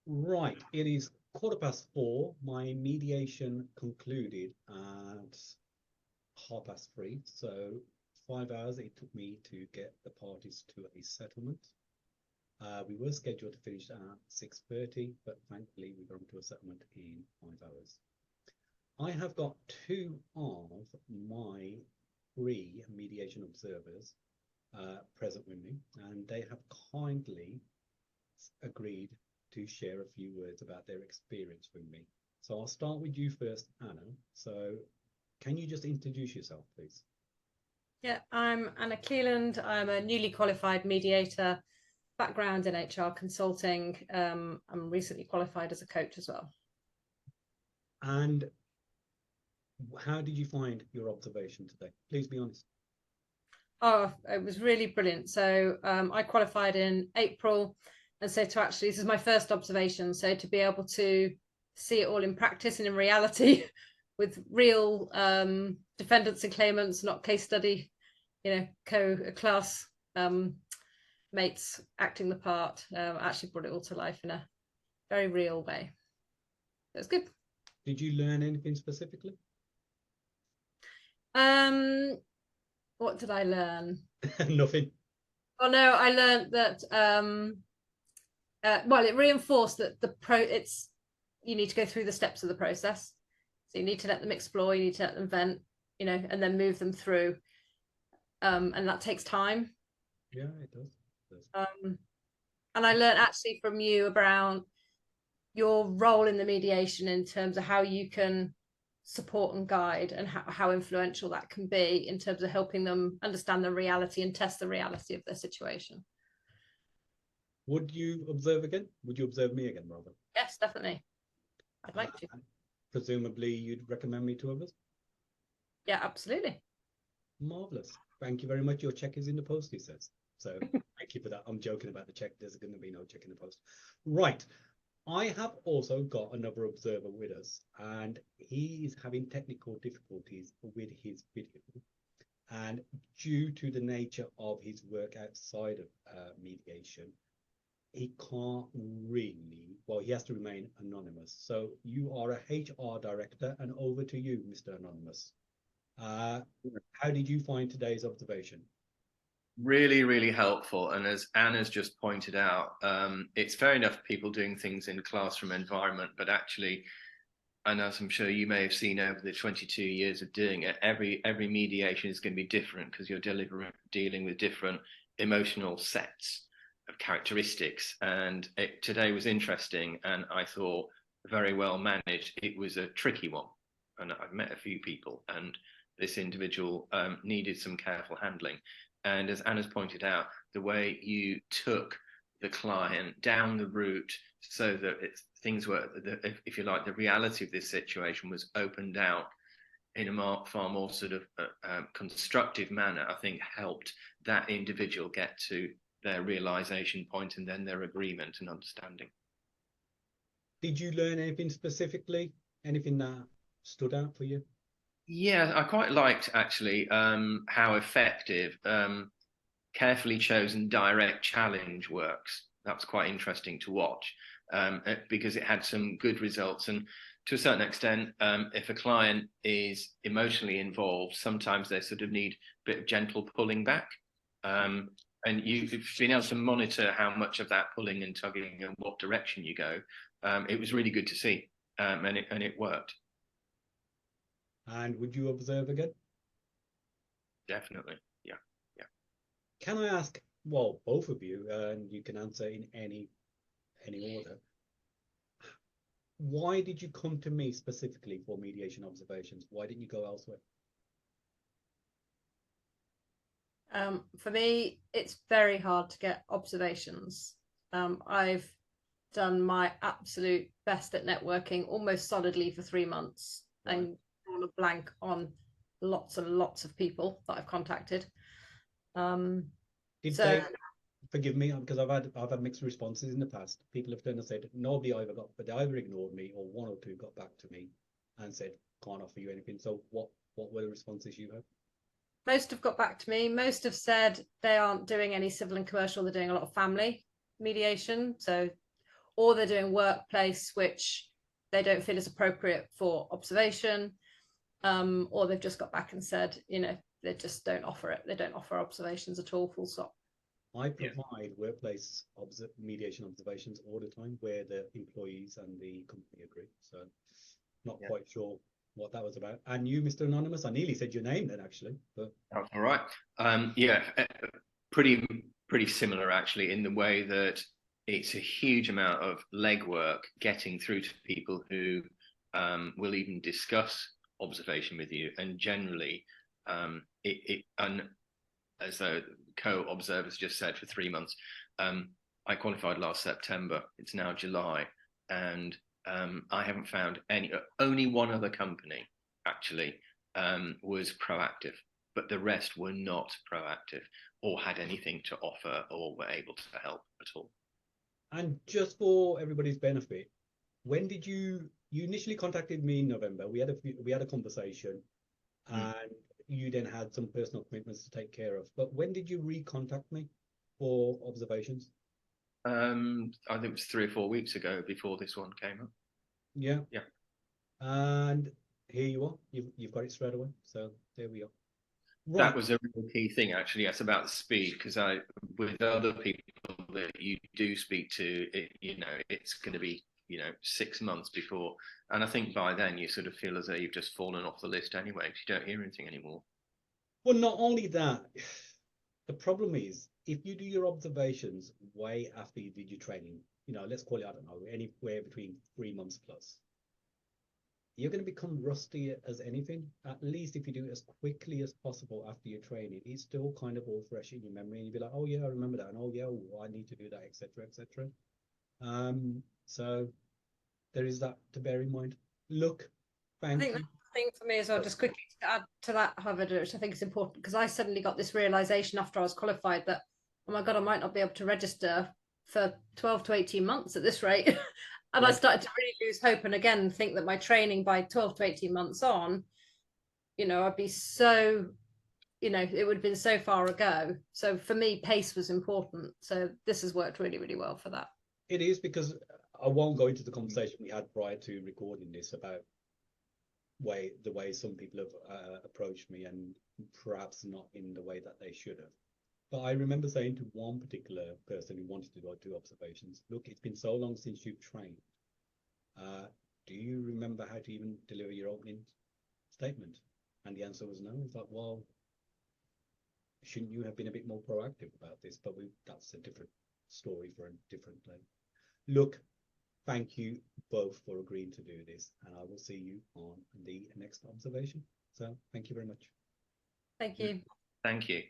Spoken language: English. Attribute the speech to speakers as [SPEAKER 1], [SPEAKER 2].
[SPEAKER 1] Right, it is 4:15. My mediation concluded at 3:30. So 5 hours it took me to get the parties to a settlement. We were scheduled to finish at 6:30, but thankfully we got to a settlement in 5 hours. I have got two of my three mediation observers present with me, and they have kindly agreed to share a few words about their experience with me. So I'll start with you first, Anna. So can you just introduce yourself, please?
[SPEAKER 2] Yeah, I'm Anna Cleland. I'm a newly qualified mediator, background in HR consulting. I'm recently qualified as a coach as well.
[SPEAKER 1] And how did you find your observation today? Please be honest.
[SPEAKER 2] Oh, it was really brilliant. So I qualified in April. And so this is my first observation. So to be able to see it all in practice and in reality with real defendants and claimants, not case study, class mates acting the part, actually brought it all to life in a very real way. It was good.
[SPEAKER 1] Did you learn anything specifically?
[SPEAKER 2] What did I learn?
[SPEAKER 1] Nothing.
[SPEAKER 2] Oh no, I learned that well, it reinforced that you need to go through the steps of the process. So you need to let them explore, you need to let them vent, and then move them through. And that takes time.
[SPEAKER 1] Yeah, it does.
[SPEAKER 2] And I learned actually from you about your role in the mediation in terms of how you can support and guide, and how influential that can be in terms of helping them understand the reality and test the reality of their situation.
[SPEAKER 1] Would you observe again? Would you observe me again, rather?
[SPEAKER 2] Yes, definitely. I'd like to.
[SPEAKER 1] Presumably you'd recommend me to others?
[SPEAKER 2] Yeah, absolutely.
[SPEAKER 1] Marvelous. Thank you very much. Your check is in the post, he says. So thank you for that. I'm joking about the check. There's going to be no check in the post. Right. I have also got another observer with us, and he is having technical difficulties with his video. And due to the nature of his work outside of mediation, he can't really, well, he has to remain anonymous. So you are a HR director, and over to you, Mr. Anonymous. How did you find today's observation?
[SPEAKER 3] Really, really helpful. And as Anna's just pointed out, it's fair enough people doing things in classroom environment, but actually, and as I'm sure you may have seen over the 22 years of doing it, every mediation is going to be different because you're dealing with different emotional sets of characteristics. And today was interesting, and I thought very well managed. It was a tricky one, and I've met a few people, and this individual needed some careful handling. And as Anna's pointed out, the way you took the client down the route so that things were, if you like, the reality of this situation was opened out in a far more sort of constructive manner, I think helped that individual get to their realization point and then their agreement and understanding.
[SPEAKER 1] Did you learn anything specifically? Anything that stood out for you?
[SPEAKER 3] Yeah, I quite liked actually how effective carefully chosen direct challenge works. That's quite interesting to watch because it had some good results. And to a certain extent, if a client is emotionally involved, sometimes they sort of need a bit of gentle pulling back. And you've been able to monitor how much of that pulling and tugging and what direction you go. It was really good to see, and it worked.
[SPEAKER 1] And would you observe again?
[SPEAKER 3] Definitely, yeah.
[SPEAKER 1] Can I ask, well, both of you, and you can answer in any order. Why did you come to me specifically for mediation observations? Why didn't you go elsewhere?
[SPEAKER 2] For me, it's very hard to get observations. I've done my absolute best at networking almost solidly for 3 months, right, and drawn a blank on lots and lots of people that I've contacted.
[SPEAKER 1] Did they, forgive me, because I've had mixed responses in the past. People have turned and said nobody they either ignored me, or one or two got back to me and said can't offer you anything. So what were the responses you had?
[SPEAKER 2] Most have got back to me. Most have said they aren't doing any civil and commercial. They're doing a lot of family mediation. So or they're doing workplace which they don't feel is appropriate for observation, or they've just got back and said, you know, they just don't offer it. They don't offer observations at all, full stop.
[SPEAKER 1] I provide workplace mediation observations all the time where the employees and the company agree. So not quite sure what that was about. And you, Mr. Anonymous, I nearly said your name then actually, but
[SPEAKER 3] that's all right. Yeah, pretty similar actually, in the way that it's a huge amount of legwork getting through to people who will even discuss observation with you, and generally and as the co-observers just said, for 3 months. I qualified last September. It's now July, and I haven't found only one other company actually was proactive, but the rest were not proactive or had anything to offer or were able to help at all.
[SPEAKER 1] And just for everybody's benefit, when did you initially contacted me in November? We had a conversation, and you then had some personal commitments to take care of. But when did you recontact me for observations?
[SPEAKER 3] I think it was 3 or 4 weeks ago, before this one came up.
[SPEAKER 1] Yeah.
[SPEAKER 3] Yeah.
[SPEAKER 1] And here you are. You've got it straight away. So there we are. Right.
[SPEAKER 3] That was a really key thing, actually. Yes, about the speed, because with other people that you do speak to, it's going to be 6 months before, and I think by then you sort of feel as though you've just fallen off the list anyway, because you don't hear anything anymore.
[SPEAKER 1] Well, not only that, the problem is if you do your observations way after you did your training, let's call it, I don't know, anywhere between 3 months plus, you're going to become rusty as anything. At least if you do it as quickly as possible after your training, it's still kind of all fresh in your memory, and you'll be like, oh yeah, I remember that, and oh yeah, I need to do that, etc., etc. So there is that to bear in mind. Look, thank you.
[SPEAKER 2] The thing for me as well, just quickly to add to that, Harvard, which I think is important, because I suddenly got this realization after I was qualified that, oh my God, I might not be able to register for 12 to 18 months at this rate. And I started to really lose hope, and again think that my training by 12 to 18 months on, I'd be so, it would have been so far ago. So for me, pace was important. So this has worked really, really well for that.
[SPEAKER 1] It is, because I won't go into the conversation we had prior to recording this about the way some people have approached me, and perhaps not in the way that they should have. But I remember saying to one particular person who wanted to do observations, look, it's been so long since you've trained. Do you remember how to even deliver your opening statement? And the answer was no. It's like, well, shouldn't you have been a bit more proactive about this? But that's a different story for a different day. Look, thank you both for agreeing to do this, and I will see you on the next observation. So thank you very much.
[SPEAKER 2] Thank you.
[SPEAKER 3] Thank you.